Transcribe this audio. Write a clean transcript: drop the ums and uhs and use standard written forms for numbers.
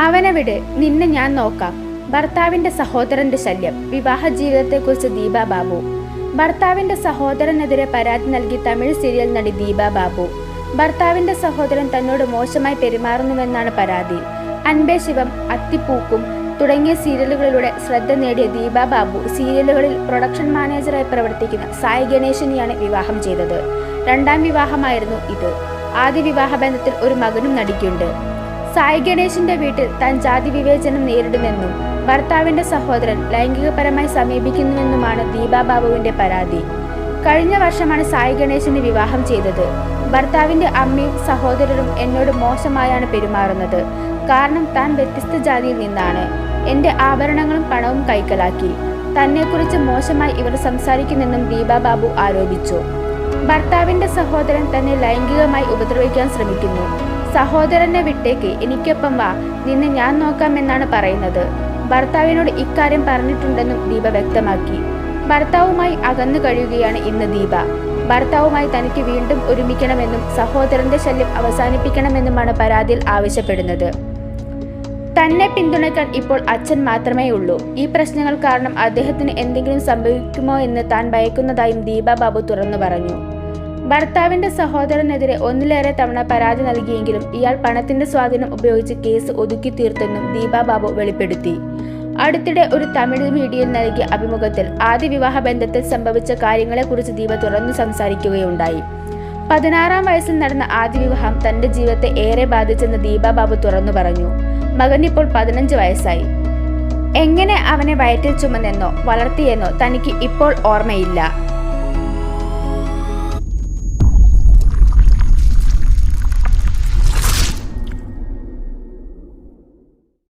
അവനെ വിട്, നിന്നെ ഞാൻ നോക്കാം. ഭർത്താവിന്റെ സഹോദരന്റെ ശല്യം. വിവാഹ ജീവിതത്തെക്കുറിച്ച് ദീപ ബാബു. ഭർത്താവിന്റെ സഹോദരനെതിരെ പരാതി നൽകി തമിഴ് സീരിയൽ നടി ദീപ ബാബു. ഭർത്താവിന്റെ സഹോദരൻ തന്നോട് മോശമായി പെരുമാറുന്നുവെന്നാണ് പരാതി. അൻപേ ശിവം, അത്തിപ്പൂക്കും തുടങ്ങിയ സീരിയലുകളിലൂടെ ശ്രദ്ധ നേടിയ ദീപ ബാബു സീരിയലുകളിൽ പ്രൊഡക്ഷൻ മാനേജറായി പ്രവർത്തിക്കുന്ന സായി ഗണേശനെയാണ് വിവാഹം ചെയ്തത്. രണ്ടാം വിവാഹമായിരുന്നു ഇത്. ആദ്യ വിവാഹ ബന്ധത്തിൽ ഒരു മകനും നടിക്കുണ്ട്. സായി ഗണേശന്റെ വീട്ടിൽ താൻ ജാതി വിവേചനം നേരിടുമെന്നും ഭർത്താവിന്റെ സഹോദരൻ ലൈംഗികപരമായി സമീപിക്കുന്നുവെന്നുമാണ് ദീപ ബാബുവിന്റെ പരാതി. കഴിഞ്ഞ വർഷമാണ് സായി ഗണേശനെ വിവാഹം ചെയ്തത്. ഭർത്താവിന്റെ അമ്മയും സഹോദരരും എന്നോട് മോശമായാണ് പെരുമാറുന്നത്. കാരണം താൻ വ്യത്യസ്ത ജാതിയിൽ നിന്നാണ്. എന്റെ ആഭരണങ്ങളും പണവും കൈക്കലാക്കി. തന്നെക്കുറിച്ച് മോശമായി ഇവർ സംസാരിക്കുന്നെന്നും ദീപ ബാബു ആരോപിച്ചു. ഭർത്താവിന്റെ സഹോദരൻ തന്നെ ലൈംഗികമായി ഉപദ്രവിക്കാൻ ശ്രമിക്കുന്നു. സഹോദരനെ വിട്ടേക്ക്, എനിക്കൊപ്പം വാ, നിന്നെ ഞാൻ നോക്കാമെന്നാണ് പറയുന്നത്. ഭർത്താവിനോട് ഇക്കാര്യം പറഞ്ഞിട്ടുണ്ടെന്നും ദീപ വ്യക്തമാക്കി. ഭർത്താവുമായി അകന്നു കഴിയുകയാണ് ഇന്ന് ദീപ. ഭർത്താവുമായി തനിക്ക് വീണ്ടും ഒരുമിക്കണമെന്നും സഹോദരന്റെ ശല്യം അവസാനിപ്പിക്കണമെന്നുമാണ് പരാതിയിൽ ആവശ്യപ്പെടുന്നത്. തന്നെ പിന്തുണയ്ക്കാൻ ഇപ്പോൾ അച്ഛൻ മാത്രമേ ഉള്ളൂ. ഈ പ്രശ്നങ്ങൾ കാരണം അദ്ദേഹത്തിന് എന്തെങ്കിലും സംഭവിക്കുമോ എന്ന് താൻ ഭയക്കുന്നതായും ദീപ ബാബു തുറന്നു പറഞ്ഞു. ഭർത്താവിന്റെ സഹോദരനെതിരെ ഒന്നിലേറെ തവണ പരാതി നൽകിയെങ്കിലും ഇയാൾ പണത്തിന്റെ സ്വാധീനം ഉപയോഗിച്ച് കേസ് ഒതുക്കി തീർത്തെന്നും ദീപ ബാബു വെളിപ്പെടുത്തി. അടുത്തിടെ ഒരു തമിഴ് മീഡിയയിൽ നൽകിയ അഭിമുഖത്തിൽ ആദ്യ വിവാഹ ബന്ധത്തിൽ സംഭവിച്ച കാര്യങ്ങളെക്കുറിച്ച് ദീപ തുറന്നു സംസാരിക്കുകയുണ്ടായി. 16-ാം വയസ്സിൽ നടന്ന ആദ്യ വിവാഹം തന്റെ ജീവിതത്തെ ഏറെ ബാധിച്ചെന്ന് ദീപ ബാബു തുറന്നു പറഞ്ഞു. മകനിപ്പോൾ 15 വയസ്സായി. എങ്ങനെ അവനെ വയറ്റിൽ ചുമന്നെന്നോ വളർത്തിയെന്നോ തനിക്ക് ഇപ്പോൾ ഓർമ്മയില്ല.